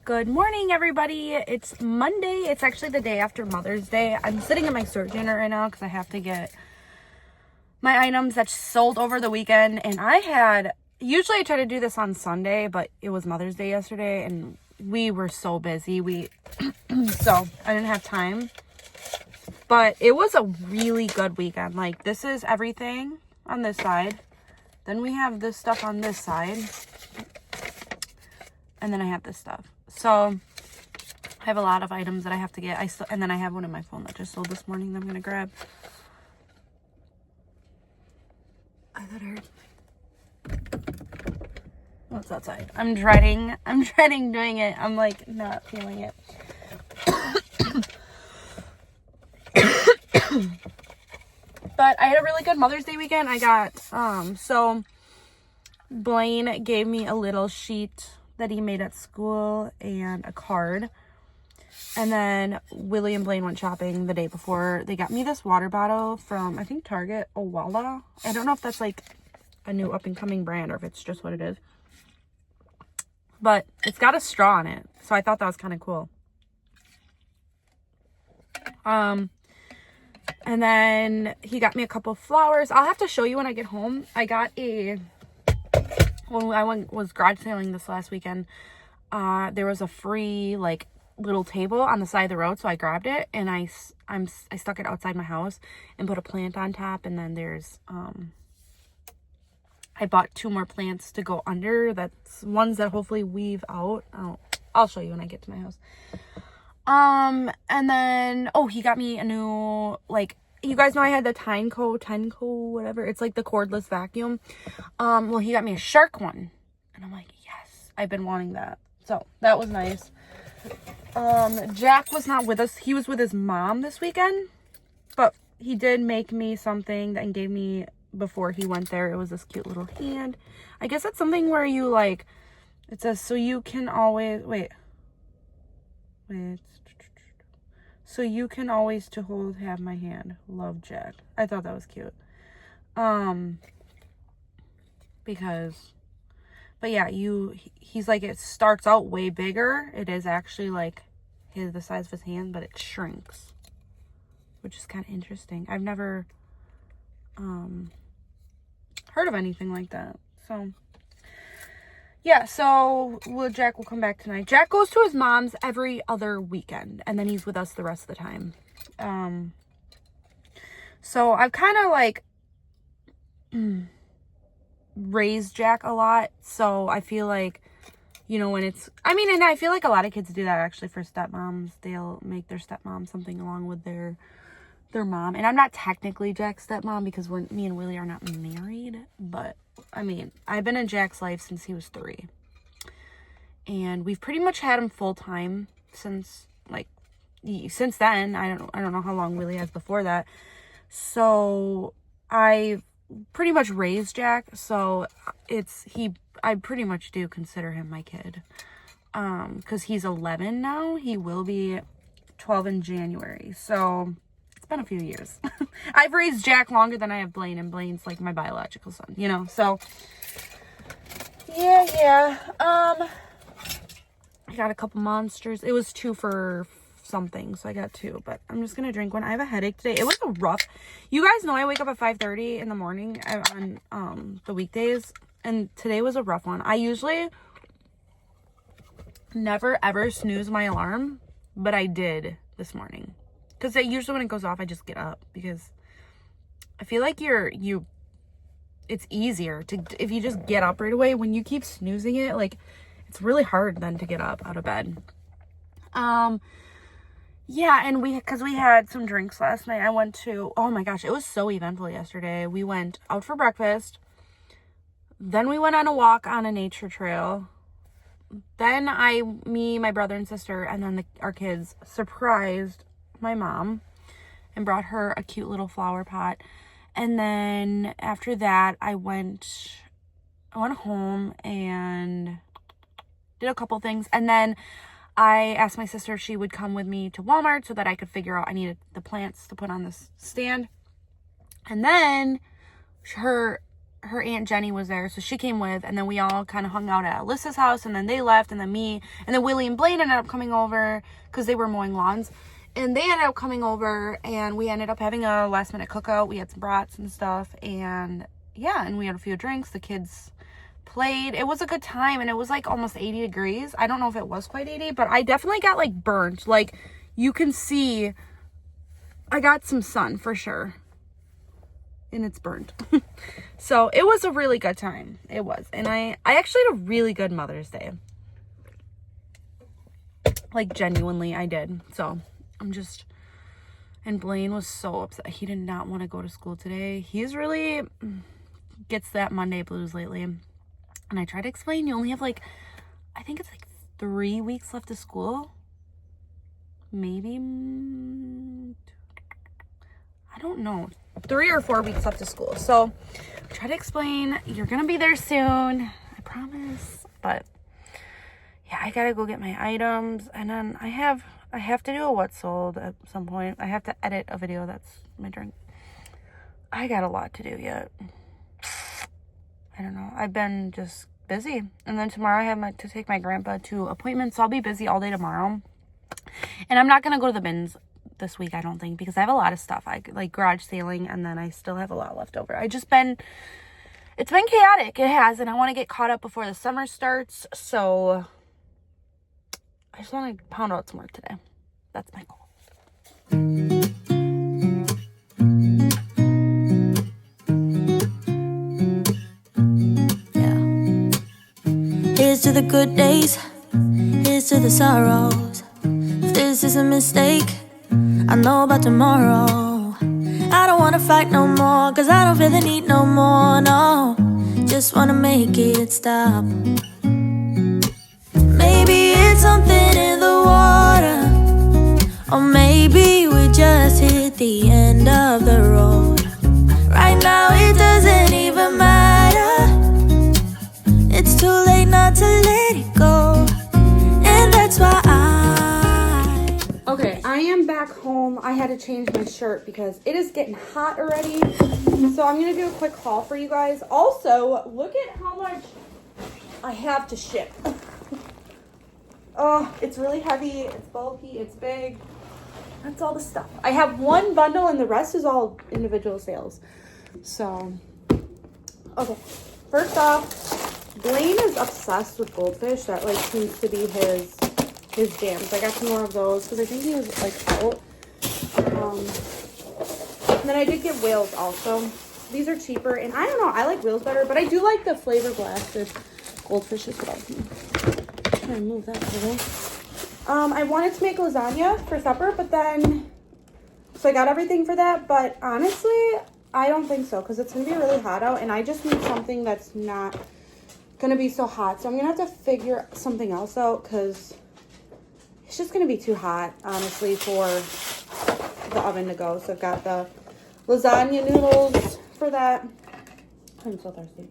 Good morning, everybody. It's Monday. It's actually the day after Mother's Day. I'm sitting in my storage unit right now because I have to get my items that sold over the weekend. And usually I try to do this on Sunday, but it was Mother's Day yesterday and we were so busy. So I didn't have time. But it was a really good weekend. Like, this is everything on this side. Then we have this stuff on this side. And then I have this stuff. So I have a lot of items that I have to get. And then I have one in my phone that just sold this morning that I'm going to grab. I thought I heard. What's outside? I'm dreading doing it. I'm like not feeling it. But I had a really good Mother's Day weekend. I got, so Blaine gave me a little sheet that he made at school and a card. And then Willie and Blaine went shopping the day before. They got me this water bottle from, I think, Target, Owala. I don't know if that's like a new up and coming brand or if it's just what it is. But it's got a straw in it. So I thought that was kind of cool. And then he got me a couple of flowers. I'll have to show you when I get home. I got when I was garage sailing this last weekend, there was a free like little table on the side of the road, so I grabbed it and I stuck it outside my house and put a plant on top. And then there's I bought 2 more plants to go under. That's ones that hopefully weave out. I'll show you when I get to my house. And then he got me a new, like, you guys know I had the Tenco, whatever. It's like the cordless vacuum. Well, he got me a shark one. And I'm like, yes, I've been wanting that. So that was nice. Jack was not with us. He was with his mom this weekend. But he did make me something and gave me before he went there. It was this cute little hand. I guess it's something where you like, it says, so you can always, so you can always have my hand. Love, Jack. I thought that was cute. But yeah, he's like, it starts out way bigger. It is actually like the size of his hand, but it shrinks, which is kind of interesting. I've never, heard of anything like that. So yeah, so Jack will come back tonight. Jack goes to his mom's every other weekend, and then he's with us the rest of the time. So I've kind of like raised Jack a lot. So I feel like, when it's, and I feel like a lot of kids do that actually for stepmoms. They'll make their stepmom something along with their mom. And I'm not technically Jack's stepmom because me and Willie are not married, but I've been in Jack's life since he was 3. And we've pretty much had him full time since then. I don't know how long Willie has before that. So I pretty much raised Jack. So I pretty much do consider him my kid. 'Cause he's 11 now. He will be 12 in January. So it's been a few years. I've raised Jack longer than I have Blaine, and Blaine's like my biological son, so yeah. I got a couple Monsters. It was 2 for something, so I got 2, but I'm just gonna drink one. I have a headache today. It was you guys know I wake up at 5:30 in the morning on the weekdays, and today was a rough one. I usually never ever snooze my alarm, but I did this morning. Because usually when it goes off, I just get up because I feel like it's easier if you just get up right away. When you keep snoozing it, like, it's really hard then to get up out of bed. Yeah, and because we had some drinks last night, I went to, oh my gosh, it was so eventful yesterday. We went out for breakfast. Then we went on a walk on a nature trail. Then me, my brother and sister, and then our kids surprised my mom and brought her a cute little flower pot. And then after that, I went home and did a couple things. And then I asked my sister if she would come with me to Walmart so that I could figure out, I needed the plants to put on this stand. And then her Aunt Jenny was there, so she came with, and then we all kind of hung out at Alicia's house, and then they left, and then me, and then Willie and Blaine ended up coming over, because they were mowing lawns, and they ended up coming over, and we ended up having a last minute cookout. We had some brats and stuff, and yeah, and we had a few drinks. The kids played. It was a good time, and it was like almost 80 degrees. I don't know if it was quite 80, but I definitely got like burnt. Like, you can see I got some sun for sure, and it's burnt. So it was a really good time. It was. And I actually had a really good Mother's Day. Like, genuinely, I did. So and Blaine was so upset. He did not want to go to school today. He's really gets that Monday blues lately. And I tried to explain, you only have like, I think it's like 3 weeks left of school. Maybe, I don't know, 3 or 4 weeks left of school. So I try to explain, you're going to be there soon. I promise. But yeah, I got to go get my items. And then I have to do a what sold at some point. I have to edit a video. That's my drink. I got a lot to do yet. I don't know. I've been just busy. And then tomorrow I have to take my grandpa to appointments. So I'll be busy all day tomorrow. And I'm not going to go to the bins this week, I don't think, because I have a lot of stuff. I like garage sailing, and then I still have a lot left over. It's been chaotic. It has. And I want to get caught up before the summer starts. So I just want to pound out some work today. That's my goal. Here's to the good days, here's to the sorrows. If this is a mistake, I know about tomorrow. I don't wanna fight no more, cause I don't feel the need no more, no. Just wanna make it stop. Maybe it's something in the water, or maybe we just hit the end of the road. Right now it doesn't even matter. It's too late not to let it go, and that's why Okay, I am back home. I had to change my shirt because it is getting hot already. So I'm going to do a quick haul for you guys. Also, look at how much I have to ship. Oh, it's really heavy. It's bulky. It's big. That's all the stuff. I have one bundle and the rest is all individual sales. So, okay. First off, Blaine is obsessed with goldfish. That like seems to be his jam. So I got some more of those because I think he was like out. And then I did get whales also. These are cheaper, and I don't know, I like whales better, but I do like the flavor blasted goldfish as well. I'm trying to move that away. I wanted to make lasagna for supper, but then, so I got everything for that, but honestly, I don't think so, because it's going to be really hot out, and I just need something that's not going to be so hot. So I'm going to have to figure something else out, because it's just going to be too hot, honestly, for the oven to go. So I've got the lasagna noodles for that. I'm so thirsty.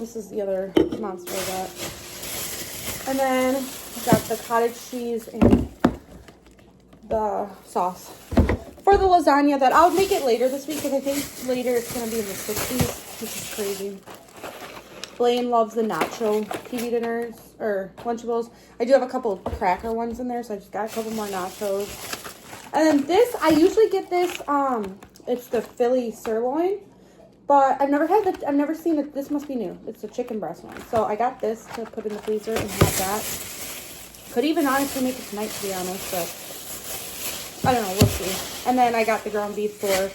This is the other monster I got. And then I've got the cottage cheese and the sauce for the lasagna that I'll make it later this week, because I think later it's going to be in the 60s, which is crazy. Blaine loves the nacho TV dinners, or Lunchables. I do have a couple cracker ones in there, so I just got a couple more nachos. And then this, I usually get this, it's the Philly sirloin, but I've never seen it. This must be new. It's the chicken breast one. So I got this to put in the freezer and have that. Could even honestly make it tonight, to be honest, but I don't know, we'll see. And then I got the ground beef for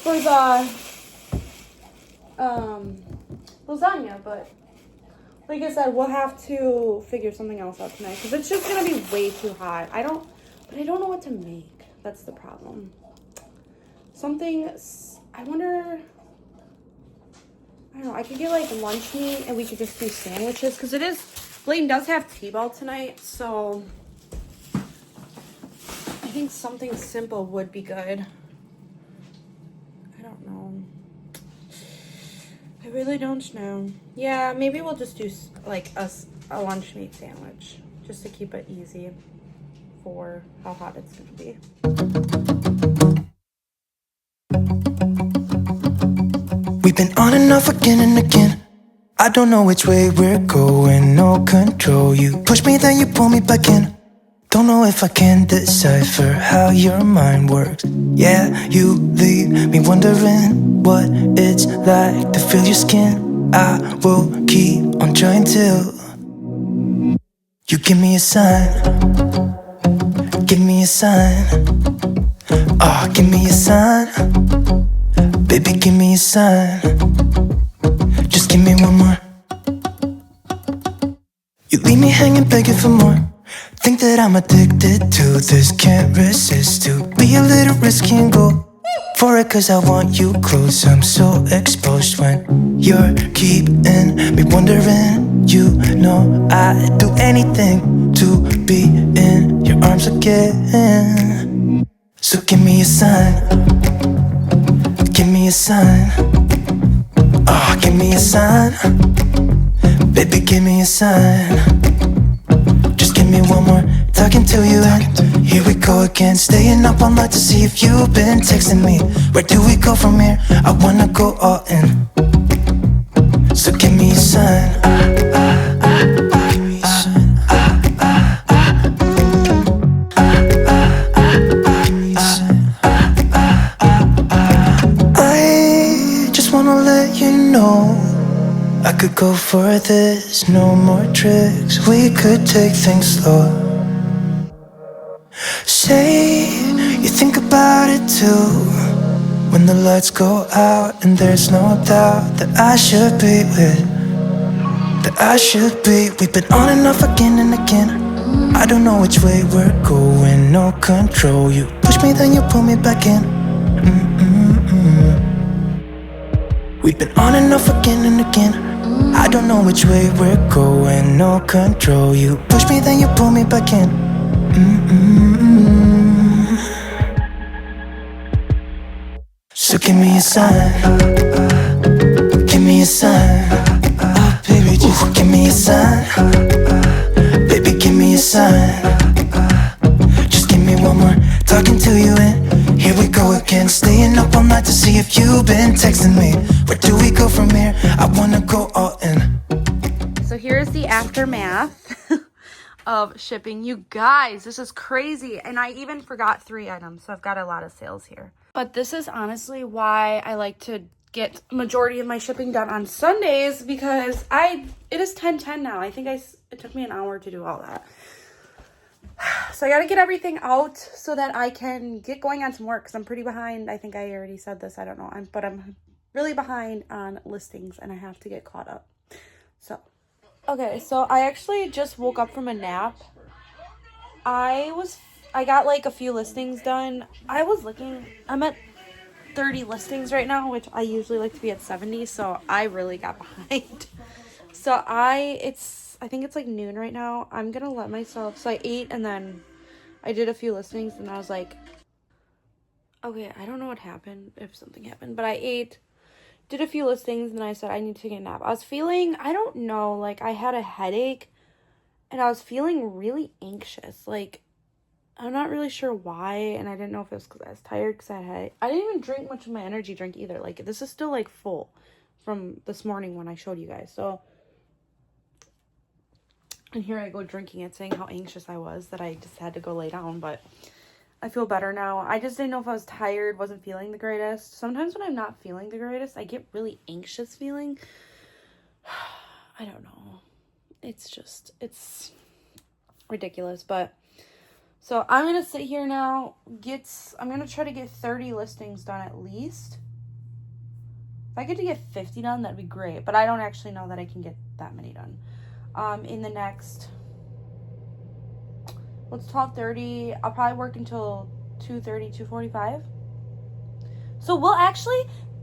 the lasagna, but like I said, we'll have to figure something else out tonight, because it's just gonna be way too hot. I don't know what to make. That's the problem. I wonder, I don't know, I could get like lunch meat and we could just do sandwiches, because Blaine does have T-ball tonight, so I think something simple would be good. I don't know. I really don't know. Yeah, maybe we'll just do like a lunch meat sandwich, just to keep it easy. for how hot it's going to be. We've been on and off again and again. I don't know which way we're going, no control. You push me, then you pull me back in. Don't know if I can decipher how your mind works. Yeah, you leave me wondering what it's like to feel your skin. I will keep on trying till you give me a sign. Give me a sign. Oh, give me a sign. Baby, give me a sign. Just give me one more. You leave me hanging, begging for more. Think that I'm addicted to this, can't resist to be a little risky and go for it, cause I want you close. I'm so exposed when you're keeping me wondering. You know I'd do anything to be in your arms again. So give me a sign. Give me a sign. Oh, give me a sign. Baby, give me a sign. Just give me one more, talking to you, and here we go again. Staying up all night to see if you've been texting me. Where do we go from here? I wanna go all in. So give me a sign. Give me a sign. I just wanna let you know I could go for this, no more tricks. We could take things slow. Say you think about it too. When the lights go out and there's no doubt that I should be with, that I should be. We've been on and off again and again. I don't know which way we're going, no control. You push me, then you pull me back in. We've been on and off again and again. I don't know which way we're going, no control. You push me, then you pull me back in. So give me a sign. Give me a sign. Oh baby, just give me a sign. Baby, give me a sign. Just give me one more, talking to you, and here we go again. Staying up all night to see if you've been texting me. Where do we go from here? I wanna go all in. So here's the aftermath of shipping. You guys, this is crazy. And I even forgot 3 items, so I've got a lot of sales here. But this is honestly why I like to get majority of my shipping done on Sundays, because it is 10:10 now. I think it took me an hour to do all that. So I got to get everything out so that I can get going on some work, because I'm pretty behind. I think I already said this. I don't know. But I'm really behind on listings, and I have to get caught up. So, okay. So I actually just woke up from a nap. I got like a few listings done. I'm at 30 listings right now, which I usually like to be at 70. So I really got behind. So I think it's like noon right now. I'm going to let myself, so I ate and then I did a few listings and I was like, okay, I don't know what happened, if something happened, but I ate, did a few listings, and I said I need to take a nap. I was feeling, I don't know, like I had a headache and I was feeling really anxious. Like, I'm not really sure why, and I didn't know if it was because I was tired, because I didn't even drink much of my energy drink either. Like, this is still like full from this morning when I showed you guys. So, and here I go drinking it, saying how anxious I was that I just had to go lay down, but I feel better now. I just didn't know if I was tired, wasn't feeling the greatest. Sometimes when I'm not feeling the greatest, I get really anxious feeling. I don't know. It's ridiculous, but so I'm going to sit here now, I'm going to try to get 30 listings done at least. If I get to get 50 done, that'd be great, but I don't actually know that I can get that many done. In the next, it's 12:30. I'll probably work until 2:30, 2:45. So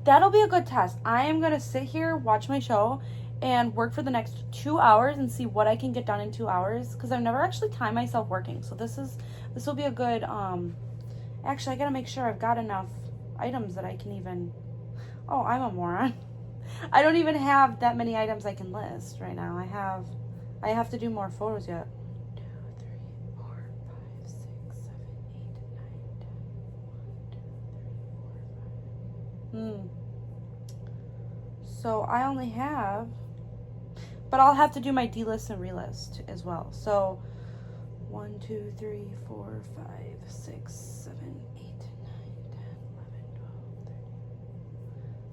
that'll be a good test. I am going to sit here, watch my show, and work for the next 2 hours and see what I can get done in 2 hours, because I've never actually timed myself working. So this will be a good, actually I got to make sure I've got enough items that I can even, oh, I'm a moron. I don't even have that many items I can list right now. I have to do more photos yet. 1, 2, 3, 4, 5, 6, So I only have, but I'll have to do my delist and relist as well. So 1, 2, 3, 4, 5, 6, 7, 8, 9, 10, 11, 12, 13.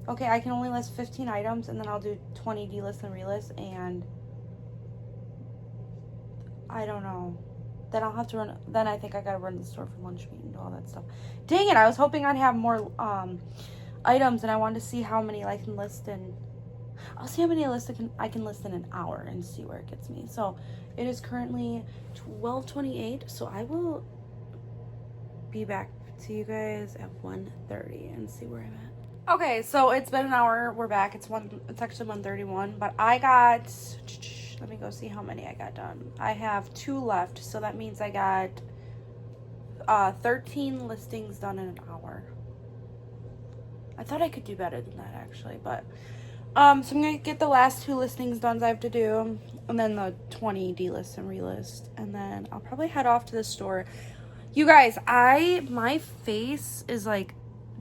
Okay, I can only list 15 items, and then I'll do 20 delist and relist, and I don't know. Then I'll have to run, then I think I gotta run to the store for lunch meat and all that stuff. Dang it, I was hoping I'd have more items, and I wanted to see how many I can list in. I'll see how many I can list in an hour and see where it gets me. So it is currently 12:28, so I will be back to you guys at 1:30 and see where I'm at. Okay, so it's been an hour. We're back. It's actually 1:31, but I got, let me go see how many I got done. I have 2 left, so that means I got 13 listings done in an hour. I thought I could do better than that, actually, but so I'm gonna get the last 2 listings done I have to do, and then the 20 delist and relist, and then I'll probably head off to the store. You guys, my face is like,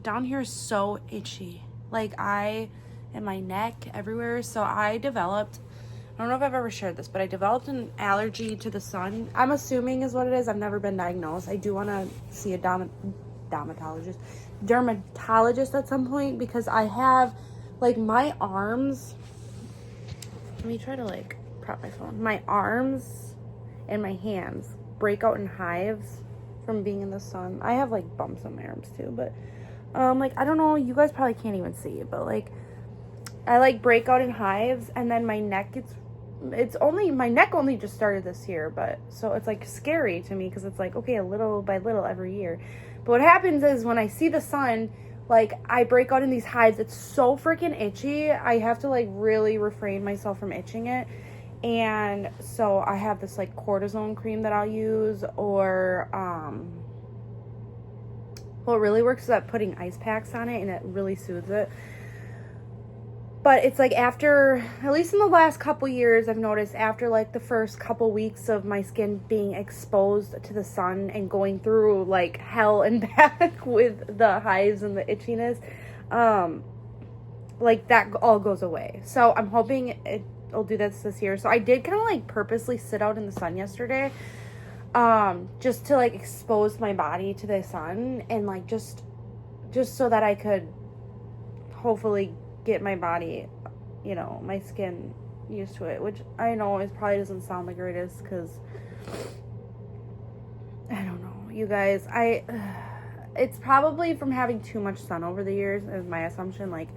down here is so itchy, like and my neck everywhere. So I developed, I don't know if I've ever shared this, but I developed an allergy to the sun. I'm assuming is what it is. I've never been diagnosed. I do want to see a dermatologist at some point, because I have, like, my arms, let me try to like prop my phone. My arms and my hands break out in hives from being in the sun. I have like bumps on my arms too, but like, I don't know, you guys probably can't even see it, but like, I like break out in hives, and then my neck my neck only just started this year, but so it's like scary to me, because it's like, okay, a little by little every year. But what happens is when I see the sun, like, I break out in these hives. It's so freaking itchy. I have to like really refrain myself from itching it. And so I have this like cortisone cream that I'll use, or what really works is that putting ice packs on it, and it really soothes it. But it's like, after, at least in the last couple years, I've noticed after like the first couple weeks of my skin being exposed to the sun and going through like hell and back with the hives and the itchiness, like that all goes away. So I'm hoping it'll do this year. So I did kind of like purposely sit out in the sun yesterday, just to like expose my body to the sun, and like just so that I could hopefully get my body, you know, my skin used to it, which I know it probably doesn't sound the greatest, because I don't know, you guys, it's probably from having too much sun over the years, is my assumption. Like,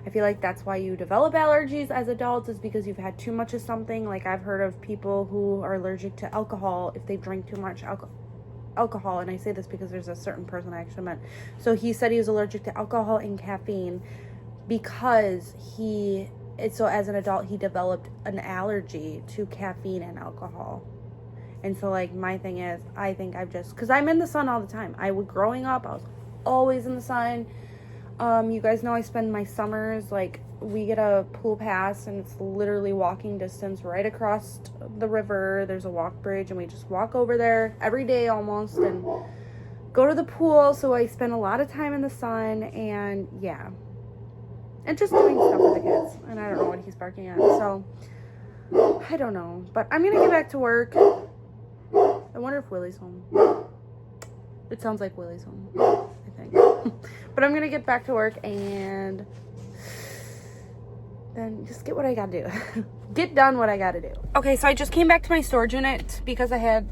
I feel like that's why you develop allergies as adults, is because you've had too much of something. Like, I've heard of people who are allergic to alcohol if they drink too much alcohol, and I say this because there's a certain person I actually met. So he said he was allergic to alcohol and caffeine, because so as an adult, he developed an allergy to caffeine and alcohol. And so, like, my thing is, I think because I'm in the sun all the time. Growing up, I was always in the sun. You guys know I spend my summers, like, we get a pool pass, and it's literally walking distance right across the river. There's a walk bridge, and we just walk over there every day almost, and go to the pool. So I spend a lot of time in the sun, and yeah. And just doing stuff with the kids. And I don't know what he's barking at. So, I don't know. But I'm going to get back to work. I wonder if Willie's home. It sounds like Willie's home, I think. But I'm going to get back to work and then just get what I got to do. Get done what I got to do. Okay, so I just came back to my storage unit because I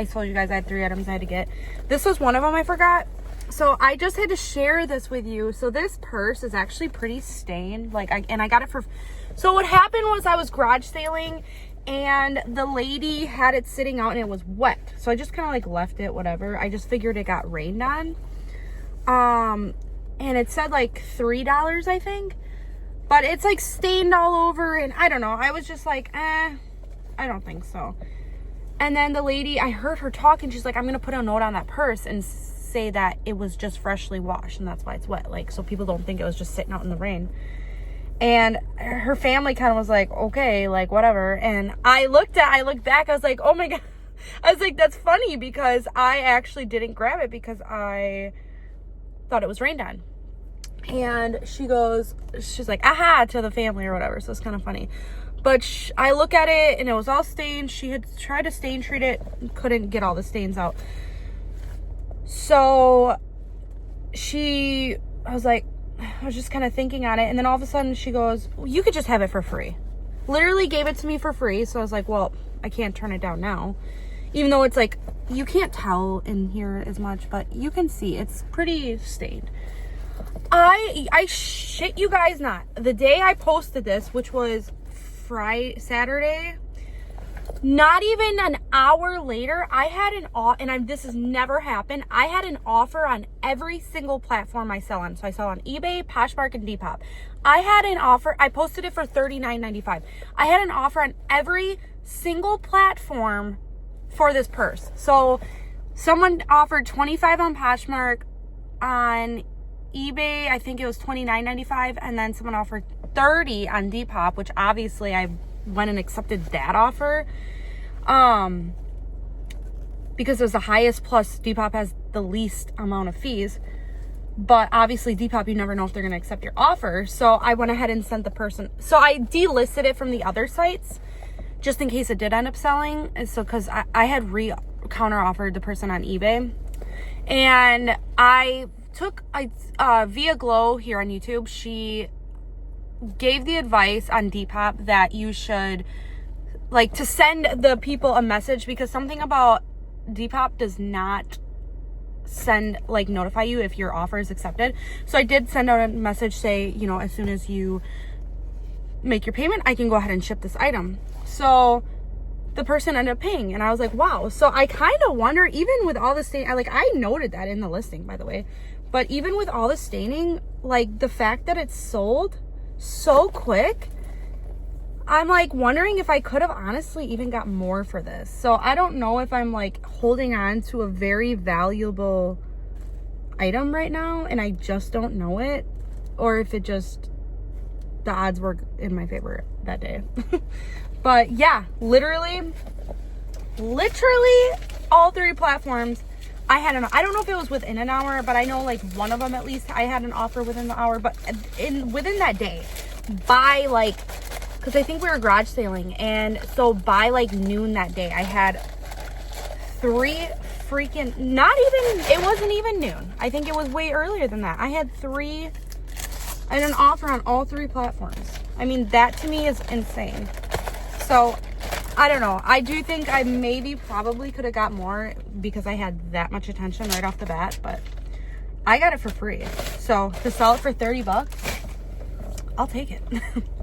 told you guys I had 3 items I had to get. This was one of them I forgot. So I just had to share this with you. So this purse is actually pretty stained. And I got it for, so what happened was I was garage sailing, and the lady had it sitting out and it was wet. So I just kind of like left it, whatever. I just figured it got rained on. And it said like $3, I think. But it's like stained all over, and I don't know. I was just like, I don't think so. And then the lady, I heard her talk, and she's like, I'm going to put a note on that purse and say that it was just freshly washed, and that's why it's wet, like, so people don't think it was just sitting out in the rain. And her family kind of was like, okay, like, whatever. And I looked back, I was like, oh my god, I was like, that's funny, because I actually didn't grab it because I thought it was rained on. And she's like, aha, to the family or whatever. So it's kind of funny. But I look at it and it was all stained. She had tried to stain treat it, couldn't get all the stains out. So I was just kind of thinking on it. And then all of a sudden she goes, well, you could just have it for free. Literally gave it to me for free. So I was like, well, I can't turn it down now. Even though it's like, you can't tell in here as much, but you can see it's pretty stained. I shit you guys not. The day I posted this, which was Saturday, not even an hour later, I had an offer, and this has never happened. I had an offer on every single platform I sell on. So I sell on eBay, Poshmark, and Depop. I had an offer. I posted it for $39.95. I had an offer on every single platform for this purse. So someone offered $25 on Poshmark, on eBay I think it was $29.95, and then someone offered $30 on Depop, which obviously I went and accepted that offer because it was the highest, plus Depop has the least amount of fees. But obviously Depop, you never know if they're going to accept your offer. So I went ahead and sent the person, so I delisted it from the other sites just in case it did end up selling. So because I had counter offered the person on eBay, and I took Via Glow here on YouTube. She gave the advice on Depop that you should like to send the people a message, because something about Depop does not notify you if your offer is accepted. So I did send out a message, say, you know, as soon as you make your payment, I can go ahead and ship this item. So the person ended up paying, and I was like, wow. So I kind of wonder, even with all the staining, I noted that in the listing, by the way, but even with all the staining, like the fact that it's sold so quick, I'm like wondering if I could have honestly even got more for this. So I don't know if I'm like holding on to a very valuable item right now and I just don't know it, or if it just, the odds were in my favor that day. But yeah, literally all three platforms I had I don't know if it was within an hour, but I know like one of them at least I had an offer within the hour. But within that day, by like, because I think we were garage sailing, and so by like noon that day, I had three freaking, it wasn't even noon. I think it was way earlier than that. I had an offer on all three platforms. I mean, that to me is insane. So I don't know. I do think I probably could have got more because I had that much attention right off the bat, but I got it for free. So to sell it for $30, I'll take it.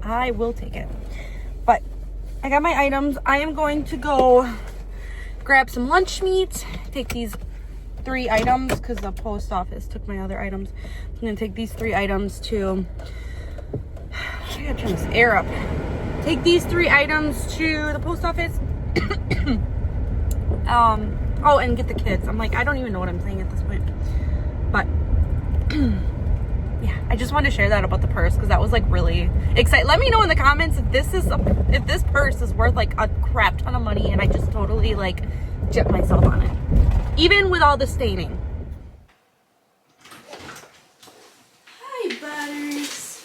I will take it. But I got my items. I am going to go grab some lunch meat, take these 3 items because the post office took my other items. I'm going to take these 3 items to, I gotta turn this air up. Take these 3 items to the post office. Oh, and get the kids. I'm like, I don't even know what I'm saying at this point. But yeah, I just wanted to share that about the purse because that was like really exciting. Let me know in the comments if this purse is worth like a crap ton of money and I just totally like gypped myself on it, even with all the staining. Hi, Butters.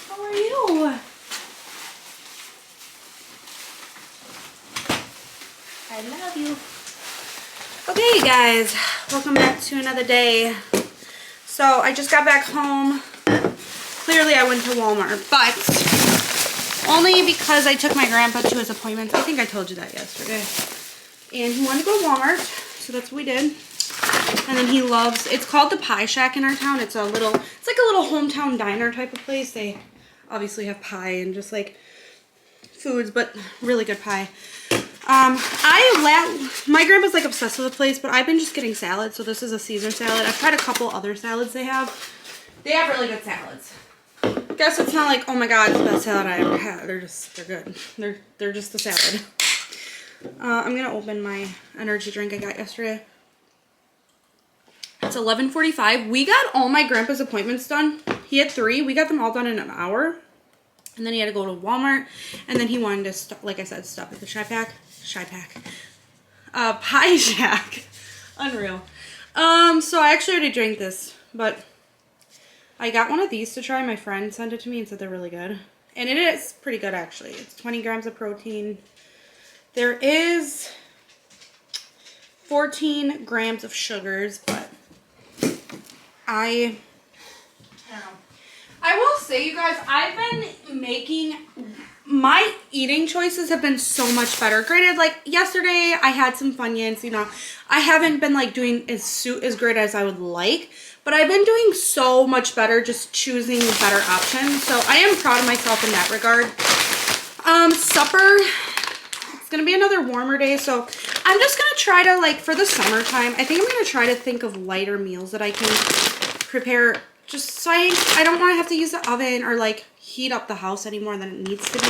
How are you? I love you. Okay, guys, welcome back to another day. So I just got back home. Clearly I went to Walmart, but only because I took my grandpa to his appointments. I think I told you that yesterday. And he wanted to go to Walmart, so that's what we did. And then he loves, it's called the Pie Shack in our town. It's like a little hometown diner type of place. They obviously have pie and just like foods, but really good pie. My grandpa's like obsessed with the place, but I've been just getting salads. So this is a Caesar salad. I've tried a couple other salads they have. They have really good salads. Guess it's not like, oh my god, it's the best salad I ever had. They're good. They're just the salad. I'm gonna open my energy drink I got yesterday. It's 11:45. We got all my grandpa's appointments done. He had 3. We got them all done in an hour. And then he had to go to Walmart. And then he wanted to, like I said, stop at the Pie Shack. Unreal. So I actually already drank this, but I got one of these to try. My friend sent it to me and said they're really good. And it is pretty good, actually. It's 20 grams of protein. There is 14 grams of sugars, but I don't know. I will say, you guys, I've been making, my eating choices have been so much better. Granted, like yesterday I had some Funyuns, you know, I haven't been like doing as great as I would like, but I've been doing so much better just choosing better options. So I am proud of myself in that regard. Supper, it's gonna be another warmer day, so I'm just gonna try to, like, for the summertime, I think I'm gonna try to think of lighter meals that I can prepare, just so I don't want to have to use the oven or like heat up the house any more than it needs to be.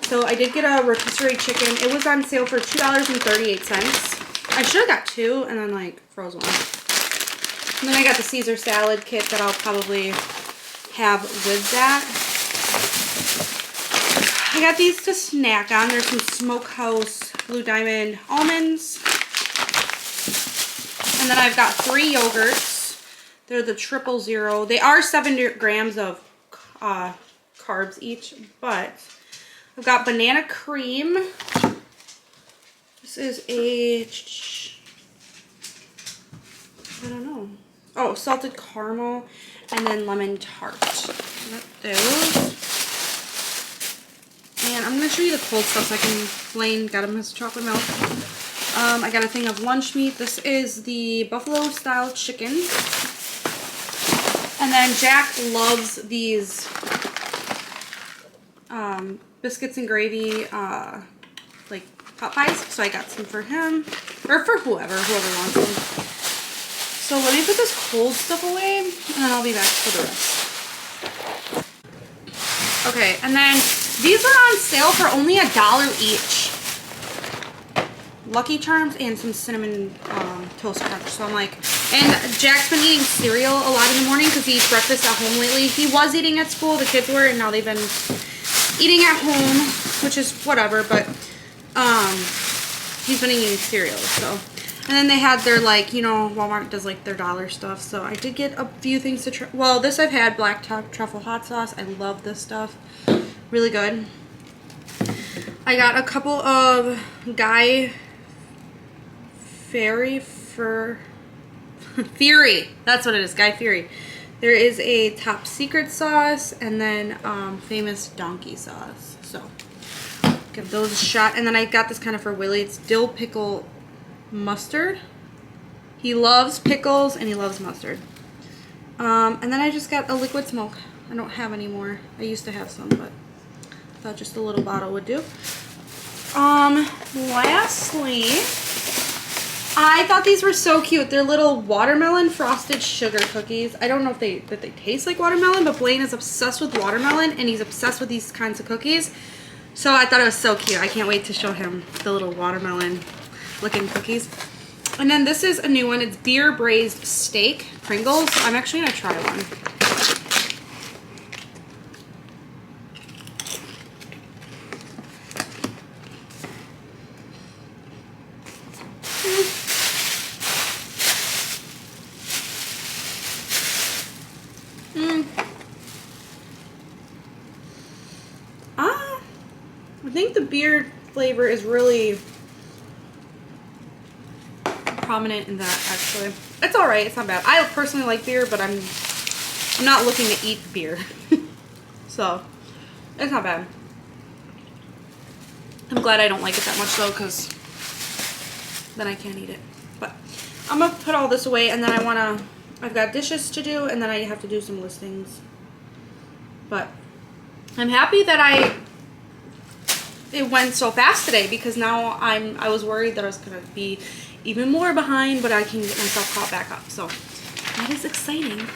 So I did get a rotisserie chicken. It was on sale for $2.38. I should have got two and then like froze one. And then I got the Caesar salad kit that I'll probably have with that. I got these to snack on. There's some Smokehouse Blue Diamond almonds. And then I've got 3 yogurts. They're the 000. They are 7 grams of carbs each, but I've got banana cream. This is a, I don't know. Oh, salted caramel, and then lemon tart. Got those. And I'm going to show you the cold stuff so I can explain. Got them as chocolate milk. I got a thing of lunch meat. This is the buffalo style chicken. And then Jack loves these biscuits and gravy, like pot pies. So I got some for him, or for whoever wants them. So let me put this cold stuff away, and then I'll be back for the rest. Okay, and then these are on sale for only $1 each. Lucky Charms and some cinnamon toast crunch. So I'm like, and Jack's been eating cereal a lot in the morning because he eats breakfast at home lately. He was eating at school, the kids were, and now they've been eating at home, which is whatever, but he's been eating cereal. So, and then they had their, like, you know, Walmart does like their dollar stuff. So I did get a few things to try. Well, this I've had, black truffle hot sauce. I love this stuff. Really good. I got a couple of Guy Fieri, that's what it is, Guy Fieri. There is a Top Secret sauce and then Famous Donkey sauce. So give those a shot. And then I got this kind of for Willie. It's dill pickle mustard. He loves pickles and he loves mustard. And then I just got a liquid smoke. I don't have any more. I used to have some, but I thought just a little bottle would do. Lastly, I thought these were so cute. They're little watermelon frosted sugar cookies. I don't know if they taste like watermelon, but Blaine is obsessed with watermelon and he's obsessed with these kinds of cookies. So I thought it was so cute. I can't wait to show him the little watermelon looking cookies. And then this is a new one. It's beer braised steak Pringles. I'm actually gonna try one. I think the beer flavor is really prominent in that, actually. It's alright, it's not bad. I personally like beer, but I'm not looking to eat beer. So, it's not bad. I'm glad I don't like it that much though, because then I can't eat it. But I'm gonna put all this away, and then I've got dishes to do, and then I have to do some listings. But I'm happy that it went so fast today, because now I was worried that I was gonna be even more behind, but I can get myself caught back up. So that is exciting.